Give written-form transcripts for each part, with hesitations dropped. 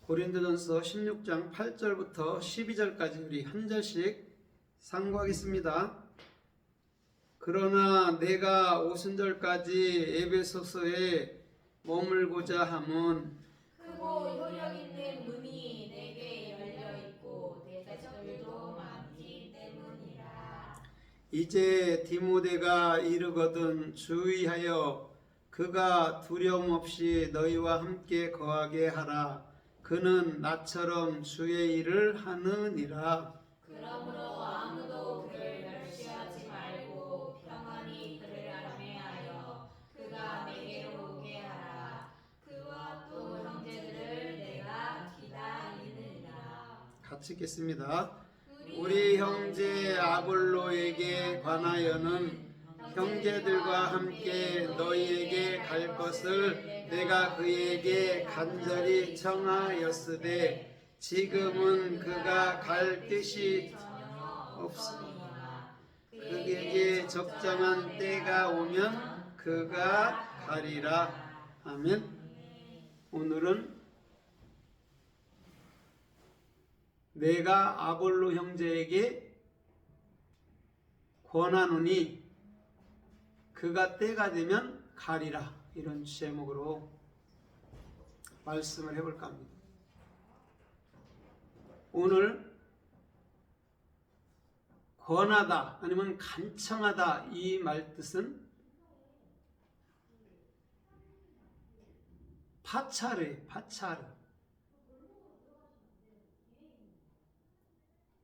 고린도전서 16장 8절부터 12절까지 우리 한 절씩 상고하겠습니다. 그러나 내가 오순절까지 에베소서에 머물고자 함은 크고 효력 있는 문이 내게 열려 있고 대적들도 많기 때문이라. 이제 디모데가 이르거든 주의하여 그가 두려움 없이 너희와 함께 거하게 하라. 그는 나처럼 주의 일을 하느니라. 그러므로 아무도 그를 멸시하지 말고 평안히 그를 안내하여 그가 내게로 오게 하라. 그와 또 형제들을 내가 기다리느니라. 같이 읽겠습니다. 우리 형제 아볼로에게 관하여는 형제들과 함께 너희에게 갈 것을 내가 그에게 간절히 청하였으되 지금은 그가 갈 뜻이 없으니 그에게 적정한 때가 오면 그가 가리라. 아멘. 오늘은 내가 아볼로 형제에게 권하노니 그가 때가 되면 가리라, 이런 제목으로 말씀을 해볼까 합니다. 오늘 권하다 아니면 간청하다 이 말뜻은 파차르.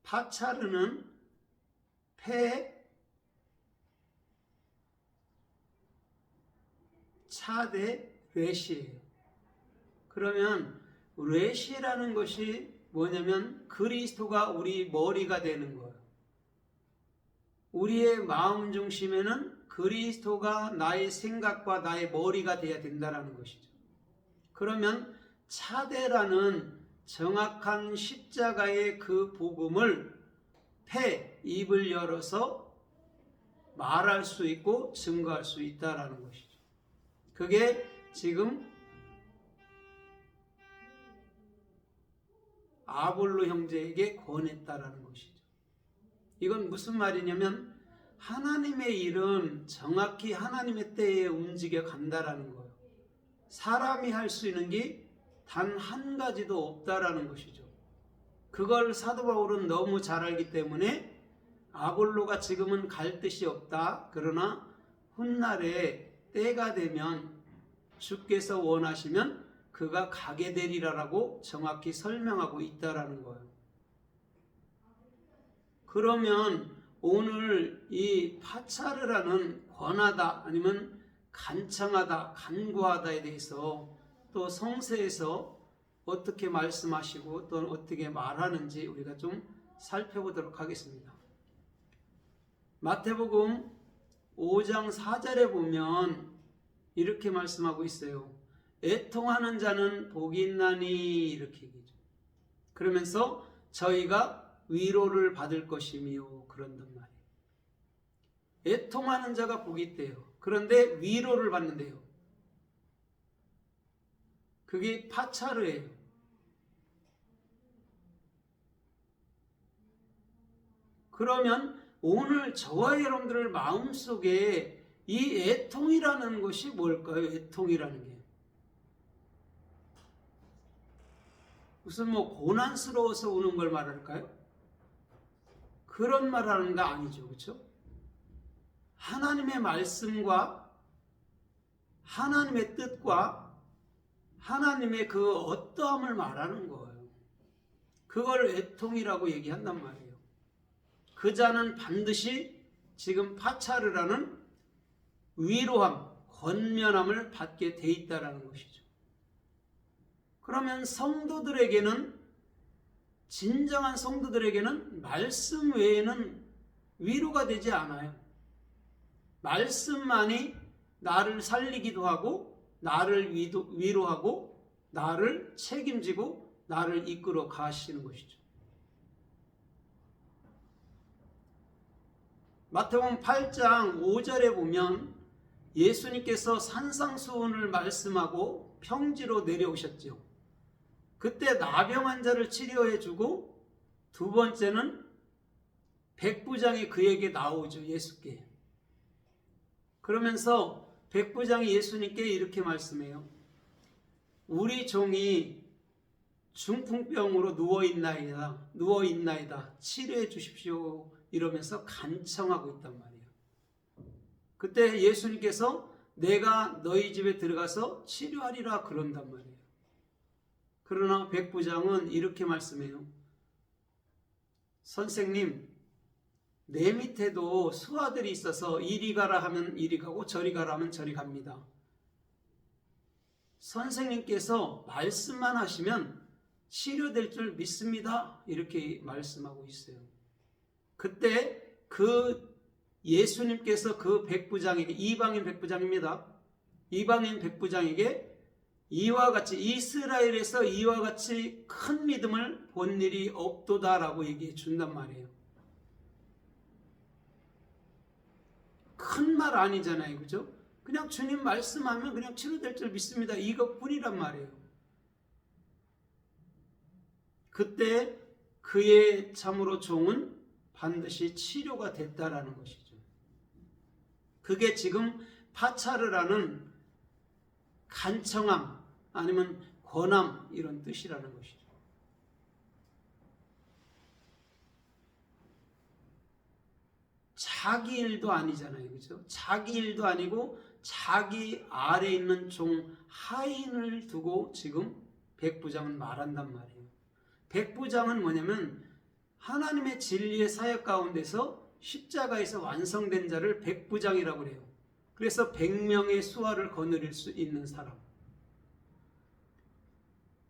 파차르는 차대 레시예요. 그러면 레시라는 것이 뭐냐면 그리스도가 우리 머리가 되는 거예요. 우리의 마음 중심에는 그리스도가 나의 생각과 나의 머리가 돼야 된다는 것이죠. 그러면 차대라는 정확한 십자가의 그 복음을 입을 열어서 말할 수 있고 증거할 수 있다는 것이죠. 그게 지금 아볼로 형제에게 권했다라는 것이죠. 이건 무슨 말이냐면 하나님의 일은 정확히 하나님의 때에 움직여 간다라는 거예요. 사람이 할 수 있는 게 단 한 가지도 없다라는 것이죠. 그걸 사도 바울은 너무 잘 알기 때문에 아볼로가 지금은 갈 뜻이 없다. 그러나 훗날에 때가 되면 주께서 원하시면 그가 가게 되리라라고 정확히 설명하고 있다라는 거예요. 그러면 오늘 이 파차르라는 권하다 아니면 간청하다, 간구하다에 대해서 또 성서에서 어떻게 말씀하시고 또 어떻게 말하는지 우리가 좀 살펴보도록 하겠습니다. 마태복음 5장 4절에 보면 이렇게 말씀하고 있어요. 애통하는 자는 복이 있나니, 이렇게 얘기죠. 그러면서 저희가 위로를 받을 것이며 그런단 말이에요. 애통하는 자가 복이 있대요. 그런데 위로를 받는데요. 그게 파차르예요. 그러면 오늘 저와 여러분들 마음속에 이 애통이라는 것이 뭘까요? 애통이라는 게 무슨 고난스러워서 우는 걸 말할까요? 그런 말 하는 거 아니죠. 그렇죠? 하나님의 말씀과 하나님의 뜻과 하나님의 그 어떠함을 말하는 거예요. 그걸 애통이라고 얘기한단 말이에요. 그 자는 반드시 지금 파차르라는 위로함, 권면함을 받게 돼 있다는 것이죠. 그러면 성도들에게는, 진정한 성도들에게는 말씀 외에는 위로가 되지 않아요. 말씀만이 나를 살리기도 하고 나를 위로하고 나를 책임지고 나를 이끌어 가시는 것이죠. 마태복음 8장 5절에 보면 예수님께서 산상수훈을 말씀하고 평지로 내려오셨죠. 그때 나병 환자를 치료해주고 두 번째는 백부장이 그에게 나오죠. 예수께. 그러면서 백부장이 예수님께 이렇게 말씀해요. 우리 종이 중풍병으로 누워있나이다. 치료해 주십시오. 이러면서 간청하고 있단 말이에요. 그때 예수님께서 내가 너희 집에 들어가서 치료하리라 그런단 말이에요. 그러나 백부장은 이렇게 말씀해요. 선생님, 내 밑에도 수하들이 있어서 이리 가라 하면 이리 가고 저리 가라 하면 저리 갑니다. 선생님께서 말씀만 하시면 치료될 줄 믿습니다. 이렇게 말씀하고 있어요. 그때 그 예수님께서 그 백부장에게, 이방인 백부장입니다. 이방인 백부장에게 이와 같이 이스라엘에서 이와 같이 큰 믿음을 본 일이 없도다라고 얘기해 준단 말이에요. 큰 말 아니잖아요. 그죠? 그냥 주님 말씀하면 그냥 치료될 줄 믿습니다. 이것뿐이란 말이에요. 그때 그의 참으로 종은 반드시 치료가 됐다라는 것이죠. 그게 지금 파차르라는 간청함 아니면 권함 이런 뜻이라는 것이죠. 자기 일도 아니잖아요. 그죠? 자기 일도 아니고 자기 아래에 있는 종 하인을 두고 지금 백부장은 말한단 말이에요. 백부장은 뭐냐면 하나님의 진리의 사역 가운데서 십자가에서 완성된 자를 백부장이라고 그래요. 그래서 100명의 수하를 거느릴 수 있는 사람.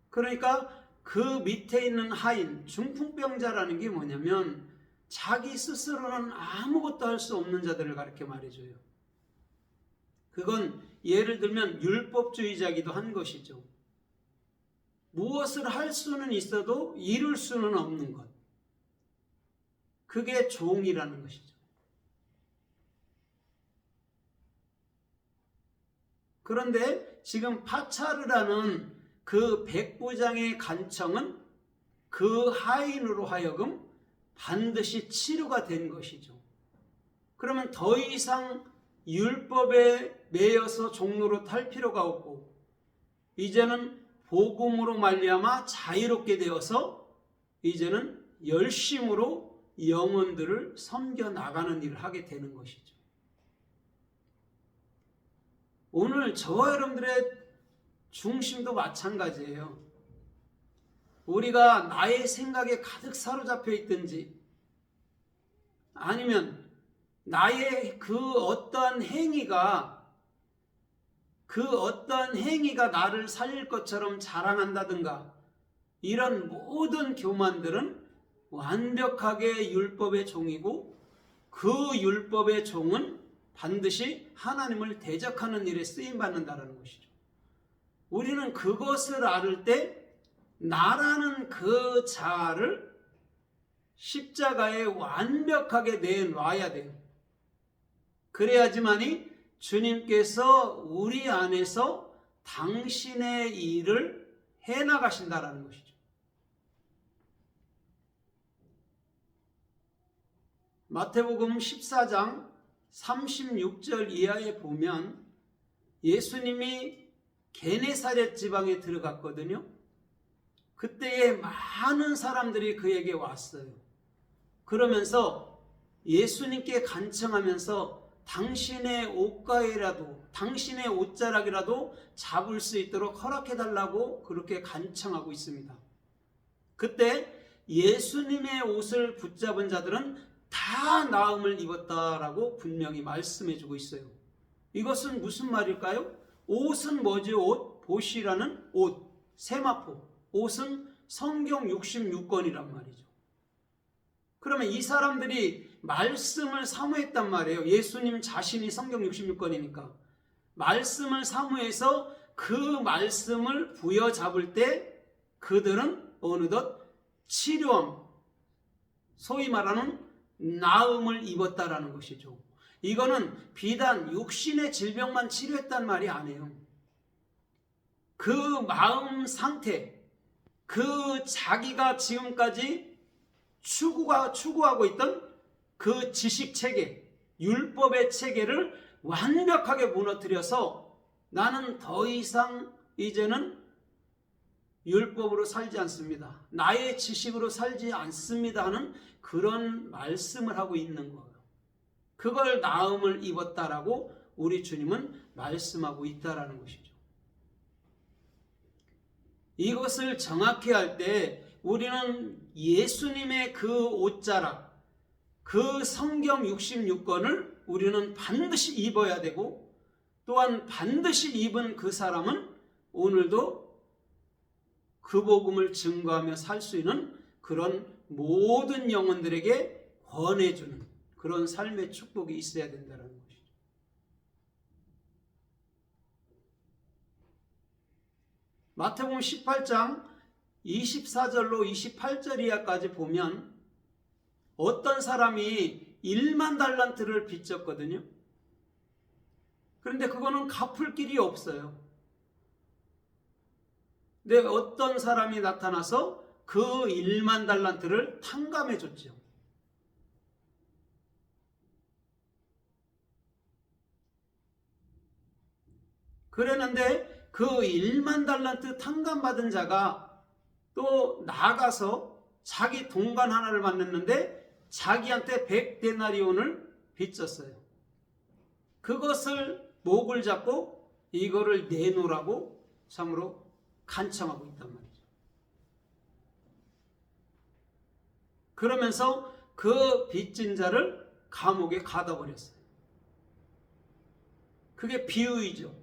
그러니까 그 밑에 있는 하인, 중풍병자라는 게 뭐냐면 자기 스스로는 아무것도 할 수 없는 자들을 가르쳐 말해줘요. 그건 예를 들면 율법주의자기도 한 것이죠. 무엇을 할 수는 있어도 이룰 수는 없는 것. 그게 종이라는 것이죠. 그런데 지금 파차르라는 그 백부장의 간청은 그 하인으로 하여금 반드시 치료가 된 것이죠. 그러면 더 이상 율법에 매여서 종로로 탈 필요가 없고 이제는 복음으로 말미암아 자유롭게 되어서 이제는 열심으로 영혼들을 섬겨 나가는 일을 하게 되는 것이죠. 오늘 저와 여러분들의 중심도 마찬가지예요. 우리가 나의 생각에 가득 사로잡혀 있든지 아니면 나의 그 어떠한 행위가 나를 살릴 것처럼 자랑한다든가 이런 모든 교만들은 완벽하게 율법의 종이고 그 율법의 종은 반드시 하나님을 대적하는 일에 쓰임받는다는 것이죠. 우리는 그것을 알을 때 나라는 그 자아를 십자가에 완벽하게 내놔야 돼요. 그래야지만이 주님께서 우리 안에서 당신의 일을 해나가신다라는 것이죠. 마태복음 14장 36절 이하에 보면 예수님이 게네사렛 지방에 들어갔거든요. 그때에 많은 사람들이 그에게 왔어요. 그러면서 예수님께 간청하면서 당신의 옷가에라도 당신의 옷자락이라도 잡을 수 있도록 허락해달라고 그렇게 간청하고 있습니다. 그때 예수님의 옷을 붙잡은 자들은 다 나음을 입었다라고 분명히 말씀해주고 있어요. 이것은 무슨 말일까요? 옷은 뭐지? 옷, 보시라는 옷, 세마포. 옷은 성경 66권이란 말이죠. 그러면 이 사람들이 말씀을 사모했단 말이에요. 예수님 자신이 성경 66권이니까. 말씀을 사모해서 그 말씀을 부여잡을 때 그들은 어느덧 치료함, 소위 말하는 나음을 입었다라는 것이죠. 이거는 비단 육신의 질병만 치료했단 말이 아니에요. 그 마음 상태, 그 자기가 지금까지 추구하고 있던 그 지식 체계, 율법의 체계를 완벽하게 무너뜨려서 나는 더 이상 이제는 율법으로 살지 않습니다, 나의 지식으로 살지 않습니다 하는 그런 말씀을 하고 있는 거예요. 그걸 나음을 입었다라고 우리 주님은 말씀하고 있다라는 것이죠. 이것을 정확히 할 때 우리는 예수님의 그 옷자락, 그 성경 66권을 우리는 반드시 입어야 되고, 또한 반드시 입은 그 사람은 오늘도 그 복음을 증거하며 살 수 있는 그런 모든 영혼들에게 권해주는 그런 삶의 축복이 있어야 된다는 것이죠. 마태복음 18장 24절로 28절 이하까지 보면 어떤 사람이 1만 달란트를 빚졌거든요. 그런데 그거는 갚을 길이 없어요. 근데 어떤 사람이 나타나서 그 1만 달란트를 탕감해 줬죠. 그랬는데 그 1만 달란트 탕감받은 자가 또 나가서 자기 동관 하나를 만났는데 자기한테 100데나리온을 빚졌어요. 그것을 목을 잡고 이거를 내놓으라고 참으로 간청하고 있단 말이죠. 그러면서 그 빚진 자를 감옥에 가둬버렸어요. 그게 비유이죠.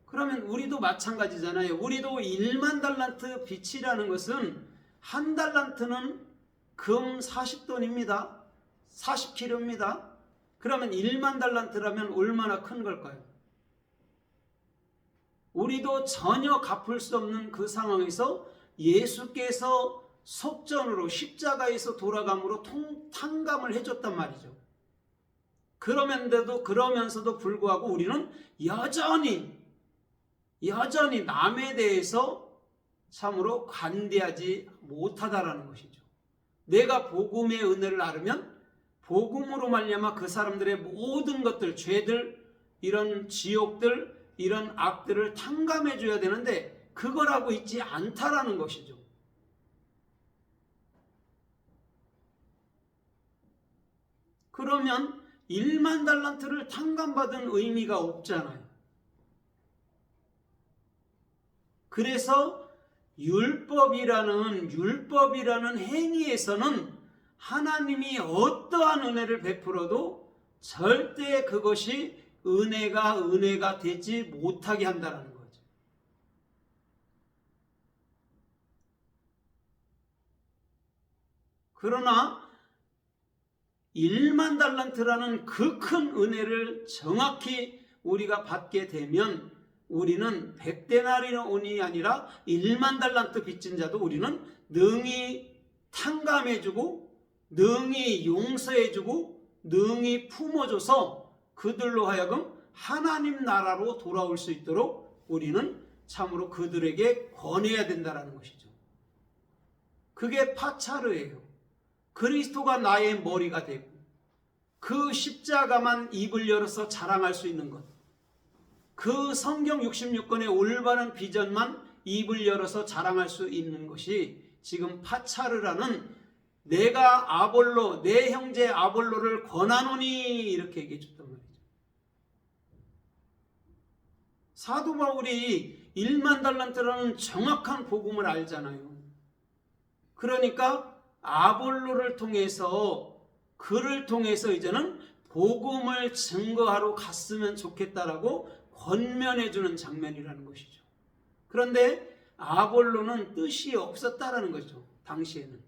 그러면 우리도 마찬가지잖아요. 우리도 1만 달란트 빚이라는 것은 한 달란트는 금 40돈입니다. 40kg입니다. 그러면 1만 달란트라면 얼마나 큰 걸까요? 우리도 전혀 갚을 수 없는 그 상황에서 예수께서 속전으로 십자가에서 돌아감으로 탕감을 해줬단 말이죠. 그러면서도 불구하고 우리는 여전히 남에 대해서 참으로 관대하지 못하다라는 것이죠. 내가 복음의 은혜를 알으면 복음으로 말미암아 그 사람들의 모든 것들, 죄들, 이런 지옥들, 이런 악들을 탕감해 줘야 되는데 그걸 하고 있지 않다라는 것이죠. 그러면 1만 달란트를 탕감받은 의미가 없잖아요. 그래서 율법이라는 행위에서는 하나님이 어떠한 은혜를 베풀어도 절대 그것이 은혜가 되지 못하게 한다는 거죠. 그러나 1만 달란트라는 그 큰 은혜를 정확히 우리가 받게 되면 우리는 100데나리온이 아니라 1만 달란트 빚진 자도 우리는 능히 탕감해주고 능히 용서해주고 능히 품어줘서 그들로 하여금 하나님 나라로 돌아올 수 있도록 우리는 참으로 그들에게 권해야 된다는 것이죠. 그게 파차르예요. 그리스도가 나의 머리가 되고 그 십자가만 입을 열어서 자랑할 수 있는 것, 그 성경 66권의 올바른 비전만 입을 열어서 자랑할 수 있는 것이 지금 파차르라는 내가 아볼로, 내 형제 아볼로를 권하노니 이렇게 얘기해 줬단 말이죠. 사도 바울이 1만 달란트라는 정확한 복음을 알잖아요. 그러니까 아볼로를 통해서, 그를 통해서 이제는 복음을 증거하러 갔으면 좋겠다라고 권면해주는 장면이라는 것이죠. 그런데 아볼로는 뜻이 없었다라는 거죠, 당시에는.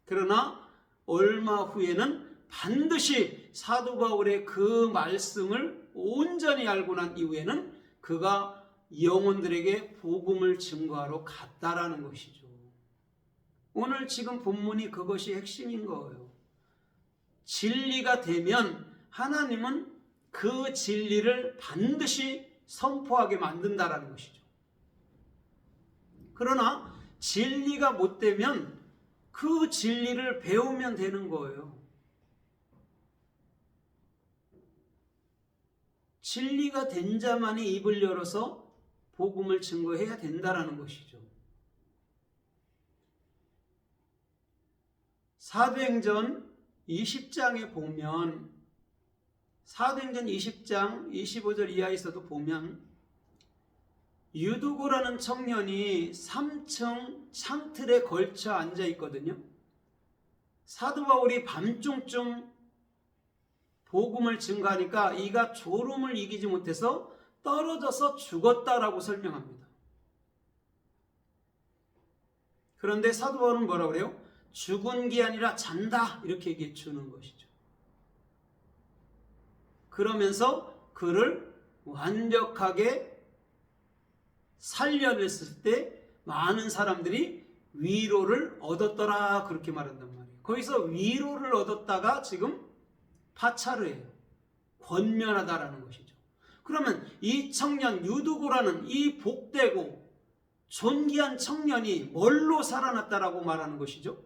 그러나 얼마 후에는 반드시 사도 바울의 그 말씀을 온전히 알고 난 이후에는 그가 영혼들에게 복음을 증거하러 갔다라는 것이죠. 오늘 지금 본문이 그것이 핵심인 거예요. 진리가 되면 하나님은 그 진리를 반드시 선포하게 만든다라는 것이죠. 그러나 진리가 못 되면 그 진리를 배우면 되는 거예요. 진리가 된 자만이 입을 열어서 복음을 증거해야 된다라는 것이죠. 사도행전 20장에 보면, 사도행전 20장 25절 이하에서도 보면 유두고라는 청년이 3층 창틀에 걸쳐 앉아 있거든요. 사도 바울이 밤중쯤 복음을 증거하니까 이가 졸음을 이기지 못해서 떨어져서 죽었다라고 설명합니다. 그런데 사도 바울은 뭐라고 그래요? 죽은 게 아니라 잔다, 이렇게 얘기해 주는 것이죠. 그러면서 그를 완벽하게 살려냈을 때 많은 사람들이 위로를 얻었더라, 그렇게 말한단 말이에요. 거기서 위로를 얻었다가 지금 파차르예요. 권면하다라는 것이죠. 그러면 이 청년 유두고라는 이 복되고 존귀한 청년이 뭘로 살아났다라고 말하는 것이죠?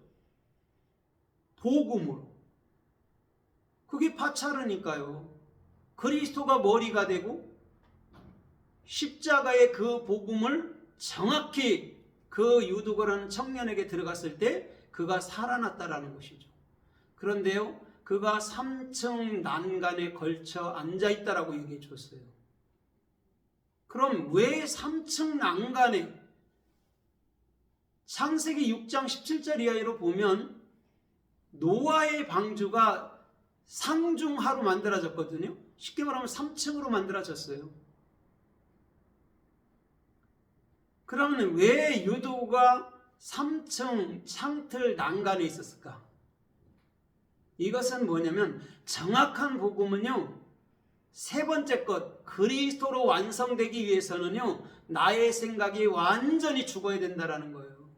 복음으로. 그게 파차르니까요. 그리스도가 머리가 되고 십자가의 그 복음을 정확히 그 유두고라는 청년에게 들어갔을 때 그가 살아났다라는 것이죠. 그런데요, 그가 3층 난간에 걸쳐 앉아있다라고 얘기해 줬어요. 그럼 왜 3층 난간에? 창세기 6장 17절 이하로 보면 노아의 방주가 상중하로 만들어졌거든요. 쉽게 말하면 3층으로 만들어졌어요. 그러면 왜 유도가 3층 창틀 난간에 있었을까? 이것은 뭐냐면 정확한 복음은요, 세 번째 것, 그리스도로 완성되기 위해서는요, 나의 생각이 완전히 죽어야 된다라는 거예요.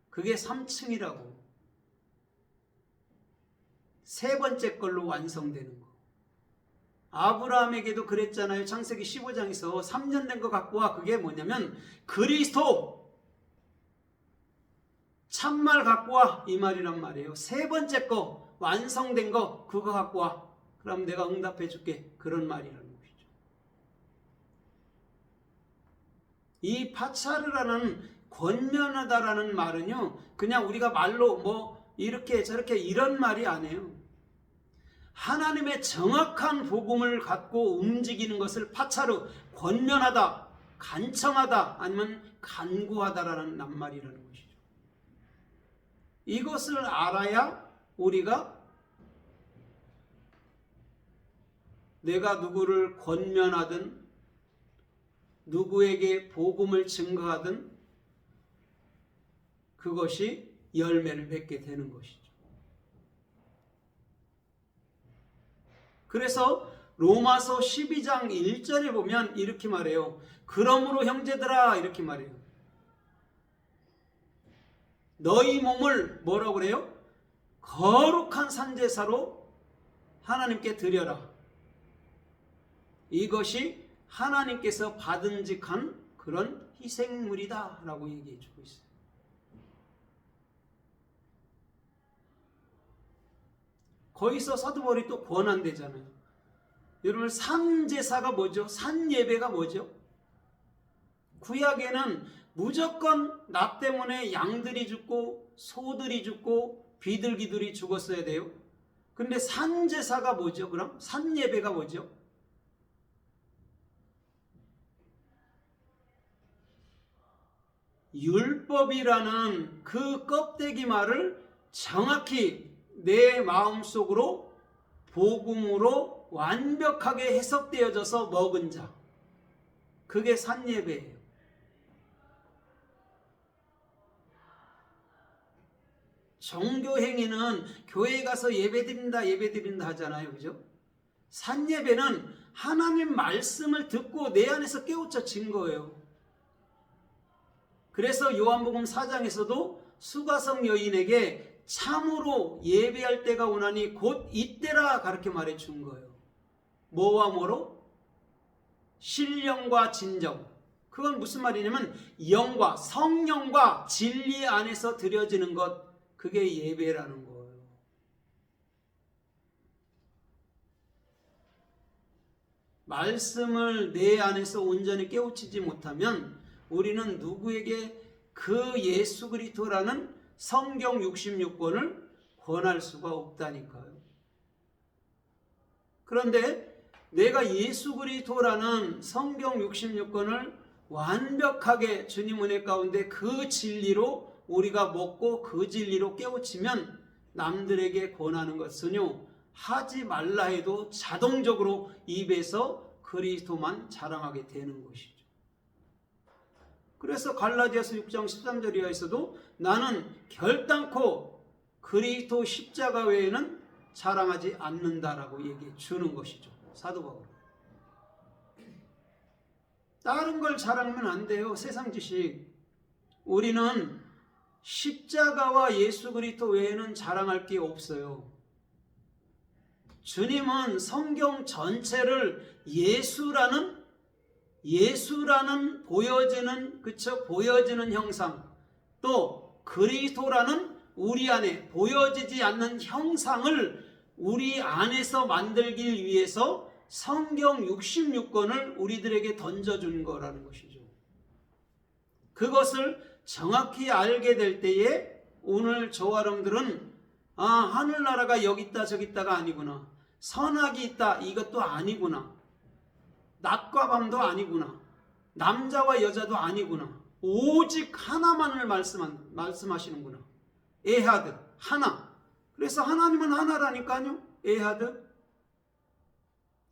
그게 3층이라고. 세 번째 걸로 완성되는 거. 아브라함에게도 그랬잖아요. 창세기 15장에서 3년 된 거 갖고 와. 그게 뭐냐면 그리스도, 참말 갖고 와, 이 말이란 말이에요. 세 번째 거, 완성된 거, 그거 갖고 와. 그럼 내가 응답해 줄게. 그런 말이라는 것이죠. 이 파차르라는 권면하다라는 말은요, 그냥 우리가 말로 뭐 이렇게 저렇게 이런 말이 아니에요. 하나님의 정확한 복음을 갖고 움직이는 것을 파차르, 권면하다, 간청하다, 아니면 간구하다라는 낱말이라는 것이죠. 이것을 알아야 우리가 내가 누구를 권면하든 누구에게 복음을 증거하든 그것이 열매를 맺게 되는 것이죠. 그래서 로마서 12장 1절에 보면 이렇게 말해요. 그러므로 형제들아, 이렇게 말해요. 너희 몸을 뭐라고 그래요? 거룩한 산제사로 하나님께 드려라. 이것이 하나님께서 받은직한 그런 희생물이다 라고 얘기해 주고 있어요. 거기서 사도 바울이 또 권한대잖아요. 여러분, 산제사가 뭐죠? 산예배가 뭐죠? 구약에는 무조건 나 때문에 양들이 죽고 소들이 죽고 비둘기들이 죽었어야 돼요. 근데 산제사가 뭐죠? 그럼 산예배가 뭐죠? 율법이라는 그 껍데기 말을 정확히 내 마음속으로 복음으로 완벽하게 해석되어져서 먹은 자, 그게 산예배예요. 종교행위는 교회 가서 예배드린다 하잖아요. 그죠? 산예배는 하나님 말씀을 듣고 내 안에서 깨우쳐진 거예요. 그래서 요한복음 4장에서도 수가성 여인에게 참으로 예배할 때가 오나니 곧 이때라, 그렇게 말해 준 거예요. 뭐와 뭐로? 신령과 진정. 그건 무슨 말이냐면 영과 성령과 진리 안에서 드려지는 것, 그게 예배라는 거예요. 말씀을 내 안에서 온전히 깨우치지 못하면 우리는 누구에게 그 예수 그리스도라는 성경 66권을 권할 수가 없다니까요. 그런데 내가 예수 그리스도라는 성경 66권을 완벽하게 주님 은혜 가운데 그 진리로 우리가 먹고 그 진리로 깨우치면 남들에게 권하는 것은요, 하지 말라 해도 자동적으로 입에서 그리스도만 자랑하게 되는 것이죠. 그래서 갈라디아서 6장 13절 이하에서도 나는 결단코 그리스도 십자가 외에는 자랑하지 않는다라고 얘기해 주는 것이죠. 사도 바울. 다른 걸 자랑하면 안 돼요. 세상 지식. 우리는 십자가와 예수 그리스도 외에는 자랑할 게 없어요. 주님은 성경 전체를 예수라는 보여지는 형상, 또 그리스도라는 우리 안에 보여지지 않는 형상을 우리 안에서 만들기 위해서 성경 66권을 우리들에게 던져준 거라는 것이죠. 그것을 정확히 알게 될 때에 오늘 저와 여러분들은 하늘나라가 여기 있다 저기 있다가 아니구나, 선악이 있다 이것도 아니구나, 낮과 밤도 아니구나, 남자와 여자도 아니구나, 오직 하나만을 말씀하시는구나. 에하드, 하나. 그래서 하나님은 하나라니까요. 에하드.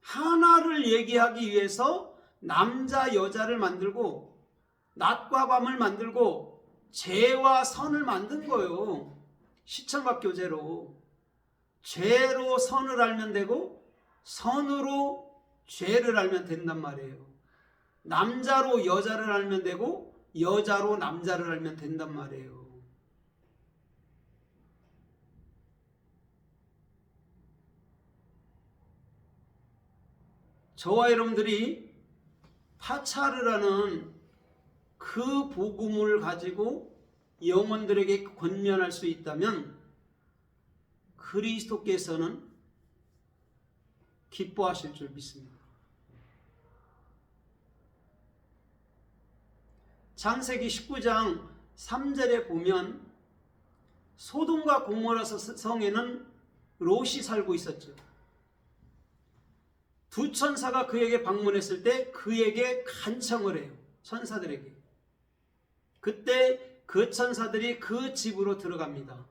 하나를 얘기하기 위해서 남자 여자를 만들고 낮과 밤을 만들고 죄와 선을 만든 거예요. 시청각 교제로. 죄로 선을 알면 되고 선으로 죄를 알면 된단 말이에요. 남자로 여자를 알면 되고 여자로 남자를 알면 된단 말이에요. 저와 여러분들이 파차르라는 그 복음을 가지고 영혼들에게 권면할 수 있다면 그리스도께서는 기뻐하실 줄 믿습니다. 창세기 19장 3절에 보면 소돔과 고모라 성에는 롯이 살고 있었죠. 두 천사가 그에게 방문했을 때 그에게 간청을 해요. 천사들에게. 그때 그 천사들이 그 집으로 들어갑니다.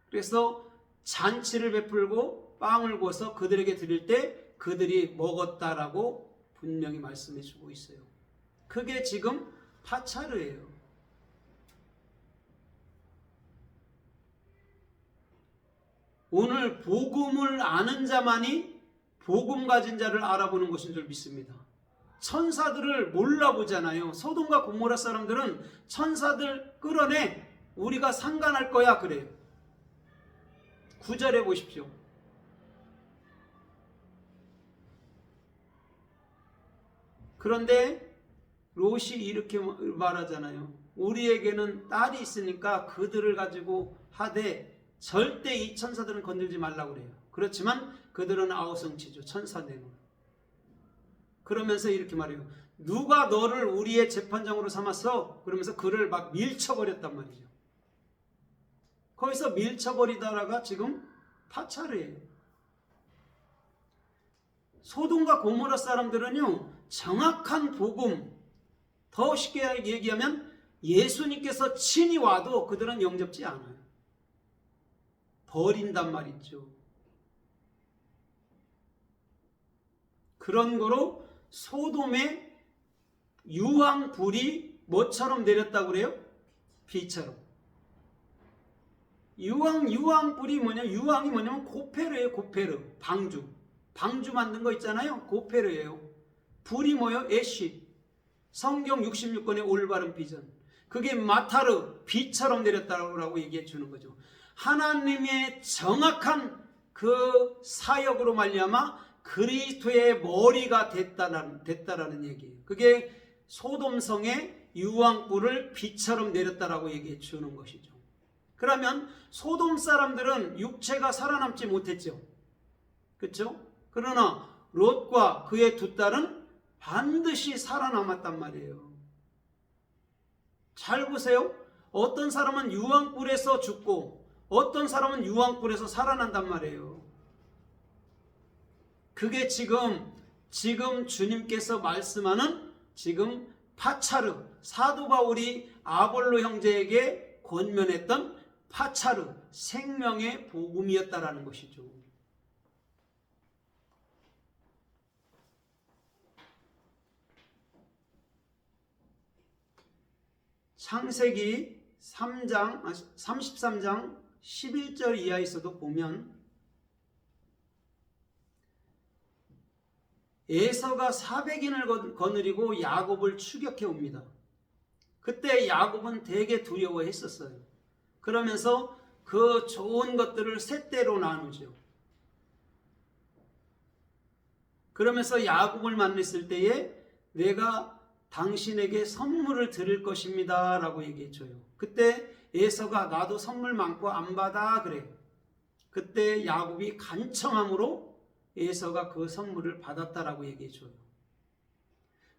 그래서 잔치를 베풀고 빵을 구워서 그들에게 드릴 때 그들이 먹었다라고 분명히 말씀해 주고 있어요. 그게 지금 파차르예요. 오늘 복음을 아는 자만이 복음 가진 자를 알아보는 것인 줄 믿습니다. 천사들을 몰라보잖아요. 소돔과 고모라 사람들은 천사들 끌어내 우리가 상관할 거야 그래요. 9절에 보십시오. 그런데 롯이 이렇게 말하잖아요. 우리에게는 딸이 있으니까 그들을 가지고 하되 절대 이 천사들은 건들지 말라고 그래요. 그렇지만 그들은 아우성치죠. 천사내는. 그러면서 이렇게 말해요. 누가 너를 우리의 재판장으로 삼았어? 그러면서 그를 막 밀쳐버렸단 말이죠. 거기서 밀쳐버리다가 지금 파차르예요. 소돔과 고모라 사람들은요, 정확한 복음, 더 쉽게 얘기하면 예수님께서 친히 와도 그들은 영접지 않아요. 버린단 말이죠. 그런 거로 소돔의 유황불이 뭐처럼 내렸다고 그래요? 비처럼. 유황불이 뭐냐? 유황이 뭐냐면 고페르예요. 고페르. 방주 만든 거 있잖아요. 고페르예요. 불이 뭐예요? 애쉬. 성경 66권의 올바른 비전. 그게 마타르, 비처럼 내렸다고 얘기해 주는 거죠. 하나님의 정확한 그 사역으로 말미암아 그리스도의 머리가 됐다라는 얘기예요. 그게 소돔성에 유황불을 비처럼 내렸다라고 얘기해 주는 것이죠. 그러면 소돔 사람들은 육체가 살아남지 못했죠. 그렇죠? 그러나 롯과 그의 두 딸은 반드시 살아남았단 말이에요. 잘 보세요. 어떤 사람은 유황불에서 죽고 어떤 사람은 유황불에서 살아난단 말이에요. 그게 지금 주님께서 말씀하는 지금 파차르, 사도 바울이 아볼로 형제에게 권면했던 파차르, 생명의 복음이었다라는 것이죠. 창세기 33장 11절 이하에서도 보면 에서가 400인을 거느리고 야곱을 추격해 옵니다. 그때 야곱은 되게 두려워했었어요. 그러면서 그 좋은 것들을 셋대로 나누죠. 그러면서 야곱을 만났을 때에 내가 당신에게 선물을 드릴 것입니다 라고 얘기해줘요. 그때 에서가 나도 선물 많고 안 받아 그래. 그때 야곱이 간청함으로 에서가 그 선물을 받았다라고 얘기해줘요.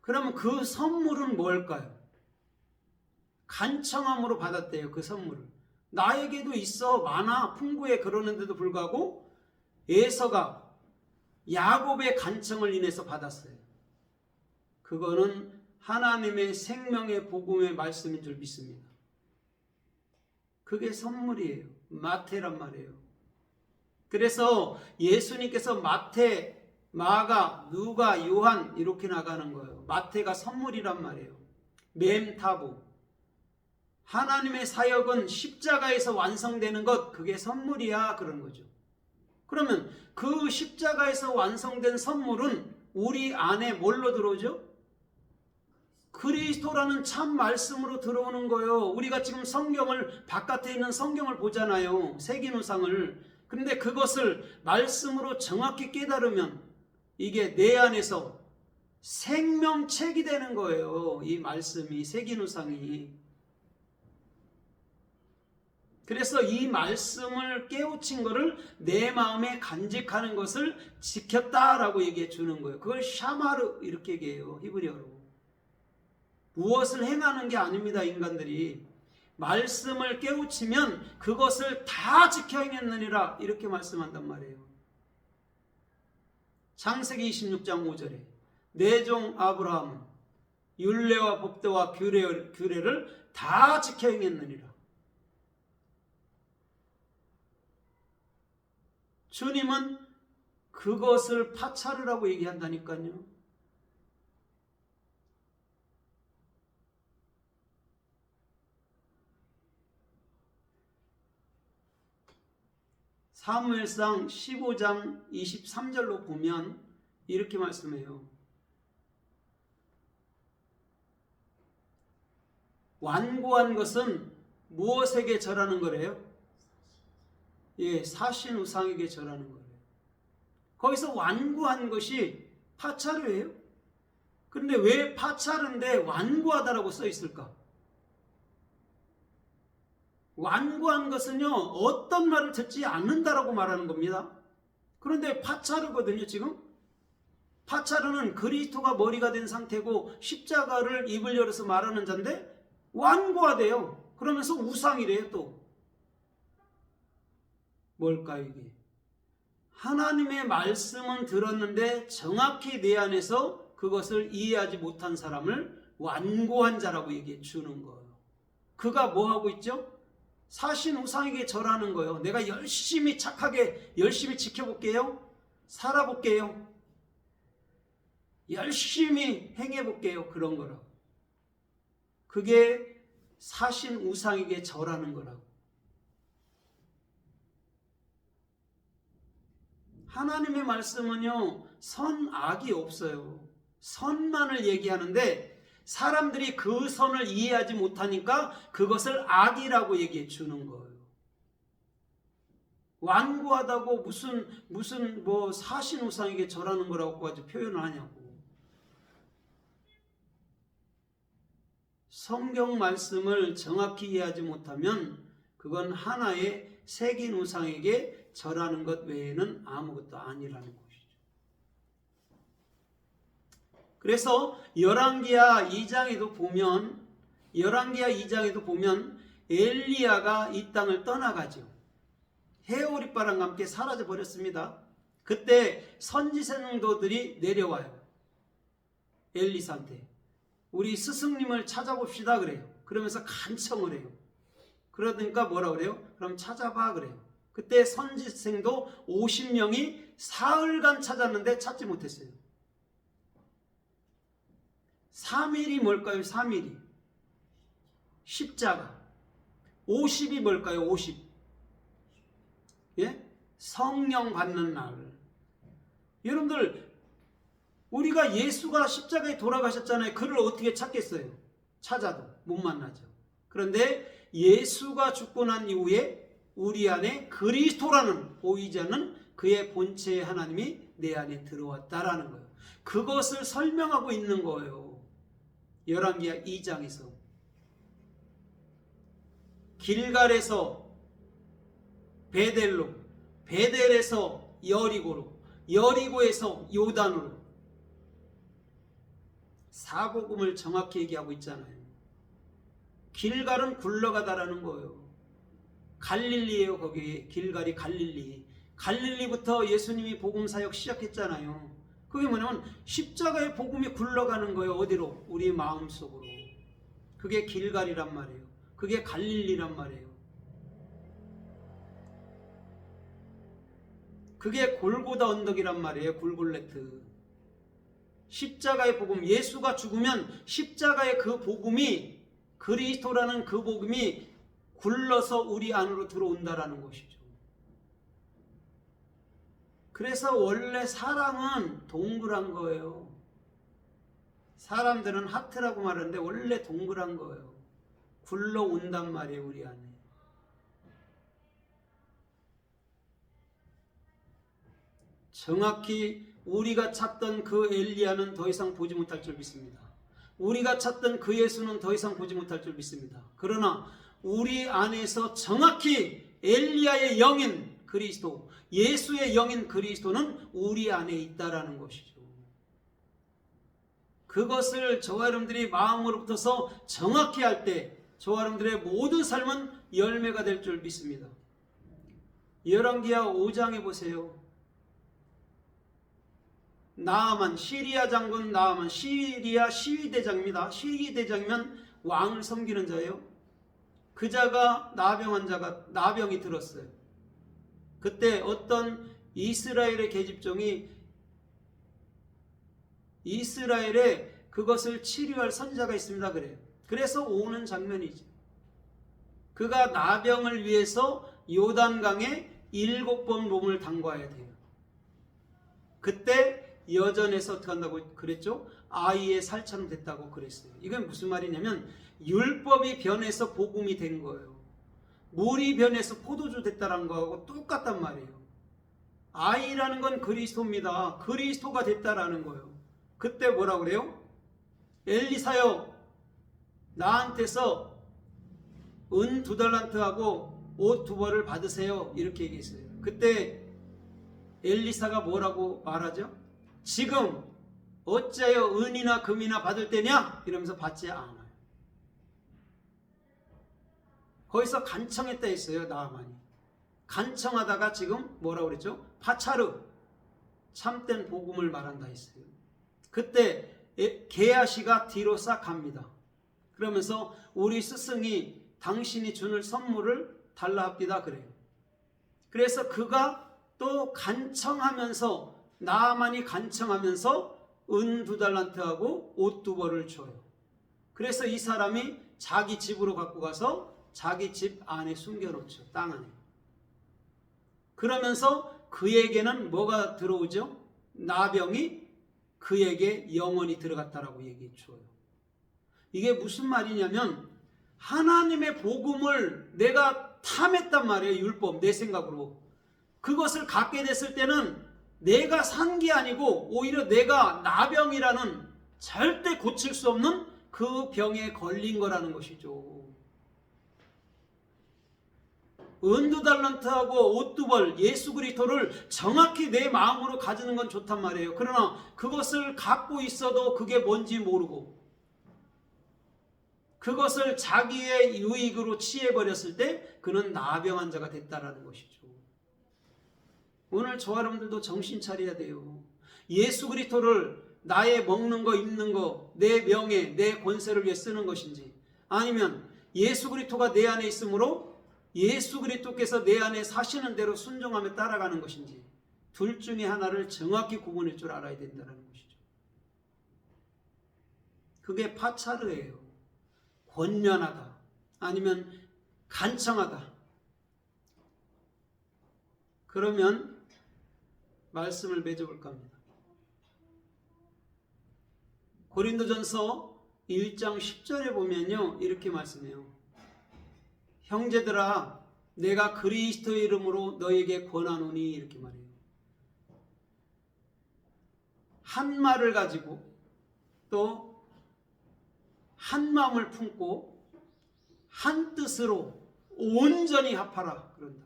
그러면 그 선물은 뭘까요? 간청함으로 받았대요. 그 선물을. 나에게도 있어 많아 풍부해 그러는데도 불구하고 에서가 야곱의 간청을 인해서 받았어요. 그거는 하나님의 생명의 복음의 말씀인 줄 믿습니다. 그게 선물이에요. 마태란 말이에요. 그래서 예수님께서 마태, 마가, 누가, 요한 이렇게 나가는 거예요. 마태가 선물이란 말이에요. 멤타부. 하나님의 사역은 십자가에서 완성되는 것, 그게 선물이야 그런 거죠. 그러면 그 십자가에서 완성된 선물은 우리 안에 뭘로 들어오죠? 그리스도라는 참 말씀으로 들어오는 거예요. 우리가 지금 성경을, 바깥에 있는 성경을 보잖아요. 세기누상을. 근데 그것을 말씀으로 정확히 깨달으면 이게 내 안에서 생명책이 되는 거예요. 이 말씀이, 세기누상이. 그래서 이 말씀을 깨우친 것을 내 마음에 간직하는 것을 지켰다라고 얘기해 주는 거예요. 그걸 샤마르 이렇게 얘기해요. 히브리어로. 무엇을 행하는 게 아닙니다. 인간들이. 말씀을 깨우치면 그것을 다 지켜 행했느니라 이렇게 말씀한단 말이에요. 창세기 26장 5절에 내 종 아브라함은 율례와 법도와 규례를 다 지켜 행했느니라. 주님은 그것을 파차르라고 얘기한다니까요. 사무엘상 15장 23절로 보면 이렇게 말씀해요. 완고한 것은 무엇에게 절하는 거래요? 예, 사신 우상에게 절하는 거래요. 거기서 완고한 것이 파차르예요. 그런데 왜 파차르인데 완고하다라고 써 있을까? 완고한 것은요, 어떤 말을 듣지 않는다라고 말하는 겁니다. 그런데 파차르거든요, 지금. 파차르는 그리스도가 머리가 된 상태고 십자가를 입을 열어서 말하는 자인데 완고하대요. 그러면서 우상이래요, 또. 뭘까 이게? 하나님의 말씀은 들었는데 정확히 내 안에서 그것을 이해하지 못한 사람을 완고한 자라고 얘기해 주는 거예요. 그가 뭐 하고 있죠? 사신 우상에게 절하는 거예요. 내가 열심히 착하게 열심히 지켜볼게요. 살아볼게요. 열심히 행해볼게요. 그런 거라고. 그게 사신 우상에게 절하는 거라고. 하나님의 말씀은요, 선악이 없어요. 선만을 얘기하는데 사람들이 그 선을 이해하지 못하니까 그것을 악이라고 얘기해 주는 거예요. 완고하다고 무슨 뭐 사신 우상에게 절하는 거라고까지 표현을 하냐고. 성경 말씀을 정확히 이해하지 못하면 그건 하나의 새긴 우상에게 절하는 것 외에는 아무것도 아니라는 것이죠. 그래서 열왕기하 2장에도 보면 엘리야가 이 땅을 떠나가죠. 해오리바람과 함께 사라져 버렸습니다. 그때 선지 성도들이 내려와요. 엘리사한테 우리 스승님을 찾아봅시다 그래요. 그러면서 간청을 해요. 그러니까 뭐라 그래요? 그럼 찾아봐 그래요. 그때 선지생도 50명이 사흘간 찾았는데 찾지 못했어요. 3일이 뭘까요? 3일이 십자가. 50이 뭘까요? 50. 예? 성령 받는 날. 여러분들, 우리가 예수가 십자가에 돌아가셨잖아요. 그를 어떻게 찾겠어요? 찾아도 못 만나죠. 그런데 예수가 죽고 난 이후에 우리 안에 그리스도라는 보이지 않는 그의 본체의 하나님이 내 안에 들어왔다라는 거예요. 그것을 설명하고 있는 거예요. 열왕기하 2장에서. 길갈에서 베델로, 베델에서 여리고로, 여리고에서 요단으로 사복음을 정확히 얘기하고 있잖아요. 길갈은 굴러가다라는 거예요. 갈릴리예요. 거기 길갈이 갈릴리. 갈릴리부터 예수님이 복음 사역 시작했잖아요. 그게 뭐냐면 십자가의 복음이 굴러가는 거예요. 어디로? 우리 마음속으로. 그게 길갈이란 말이에요. 그게 갈릴리란 말이에요. 그게 골고다 언덕이란 말이에요. 굴굴레트. 십자가의 복음, 예수가 죽으면 십자가의 그 복음이, 그리스도라는 그 복음이 굴러서 우리 안으로 들어온다라는 것이죠. 그래서 원래 사랑은 동그란 거예요. 사람들은 하트라고 말하는데 원래 동그란 거예요. 굴러온단 말이에요. 우리 안에. 정확히 우리가 찾던 그 엘리야는 더 이상 보지 못할 줄 믿습니다. 우리가 찾던 그 예수는 더 이상 보지 못할 줄 믿습니다. 그러나 우리 안에서 정확히 엘리야의 영인 그리스도, 예수의 영인 그리스도는 우리 안에 있다라는 것이죠. 그것을 저와 여러분들이 마음으로부터서 정확히 할 때 저와 여러분들의 모든 삶은 열매가 될 줄 믿습니다. 열왕기하 5장에 보세요. 나아만, 시리아 장군 나아만, 시리아 시위대장입니다. 시위대장이면 왕을 섬기는 자예요. 그 자가 나병이 들었어요. 그때 어떤 이스라엘의 계집종이 이스라엘에 그것을 치료할 선지자가 있습니다. 그래요. 그래서 오는 장면이죠. 그가 나병을 위해서 요단강에 7번 몸을 담가야 돼요. 그때 여전해서 어떻게 한다고 그랬죠? 아이의 살처럼 됐다고 그랬어요. 이건 무슨 말이냐면 율법이 변해서 복음이 된 거예요. 물이 변해서 포도주 됐다는 거하고 똑같단 말이에요. 아이라는 건 그리스도입니다. 그리스도가 됐다라는 거예요. 그때 뭐라 그래요? 엘리사여, 나한테서 은 2달란트하고 옷 2벌을 받으세요. 이렇게 얘기했어요. 그때 엘리사가 뭐라고 말하죠? 지금 어찌하여 은이나 금이나 받을 때냐? 이러면서 받지 않아요. 거기서 간청했다 했어요. 나아만이. 간청하다가 지금 뭐라고 그랬죠? 파차르, 참된 복음을 말한다 했어요. 그때 게하시가 뒤로 싹 갑니다. 그러면서 우리 스승이 당신이 주는 선물을 달라합디다 그래요. 그래서 그가 또 간청하면서, 나아만이 간청하면서 은 2달란트하고 옷 2벌을 줘요. 그래서 이 사람이 자기 집으로 갖고 가서 자기 집 안에 숨겨놓죠. 땅 안에. 그러면서 그에게는 뭐가 들어오죠? 나병이 그에게 영원히 들어갔다라고 얘기해 줘요. 이게 무슨 말이냐면 하나님의 복음을 내가 탐했단 말이에요. 율법, 내 생각으로. 그것을 갖게 됐을 때는 내가 산 게 아니고 오히려 내가 나병이라는 절대 고칠 수 없는 그 병에 걸린 거라는 것이죠. 은두 달란트하고 옷두 벌, 예수 그리스도를 정확히 내 마음으로 가지는 건 좋단 말이에요. 그러나 그것을 갖고 있어도 그게 뭔지 모르고 그것을 자기의 유익으로 취해버렸을 때 그는 나병한 자가 됐다라는 것이죠. 오늘 저와 여러분들도 정신 차려야 돼요. 예수 그리스도를 나의 먹는 거, 입는 거, 내 명예, 내 권세를 위해 쓰는 것인지, 아니면 예수 그리스도가 내 안에 있으므로 예수 그리스도께서 내 안에 사시는 대로 순종하며 따라가는 것인지, 둘 중에 하나를 정확히 구분할 줄 알아야 된다는 것이죠. 그게 파차르예요. 권면하다, 아니면 간청하다. 그러면 말씀을 맺어볼까 합니다. 고린도전서 1장 10절에 보면요, 이렇게 말씀해요. 형제들아, 내가 그리스도의 이름으로 너에게 권하노니, 이렇게 말해요. 한 말을 가지고 또 한 마음을 품고 한 뜻으로 온전히 합하라, 그런다.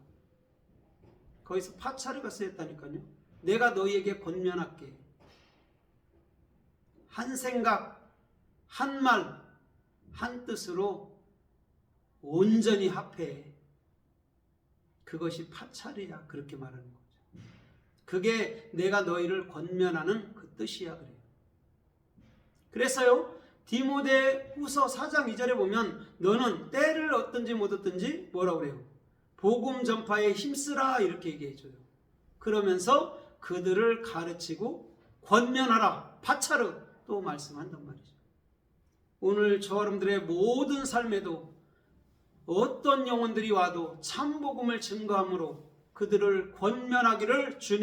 거기서 파차르가 쓰였다니까요. 내가 너희에게 권면할게. 한 생각, 한 말, 한 뜻으로 온전히 합해. 그것이 파차르야, 그렇게 말하는 거죠. 그게 내가 너희를 권면하는 그 뜻이야, 그래요. 그래서요, 디모데 후서 4장 2절에 보면 너는 때를 얻든지 못 얻든지 뭐라고 그래요? 복음 전파에 힘쓰라, 이렇게 얘기해줘요. 그러면서 그들을 가르치고 권면하라, 파차르 또 말씀한단 말이죠. 오늘 저 여러분들의 모든 삶에도 어떤 영혼들이 와도 참 복음을 증거함으로 그들을 권면하기를 주님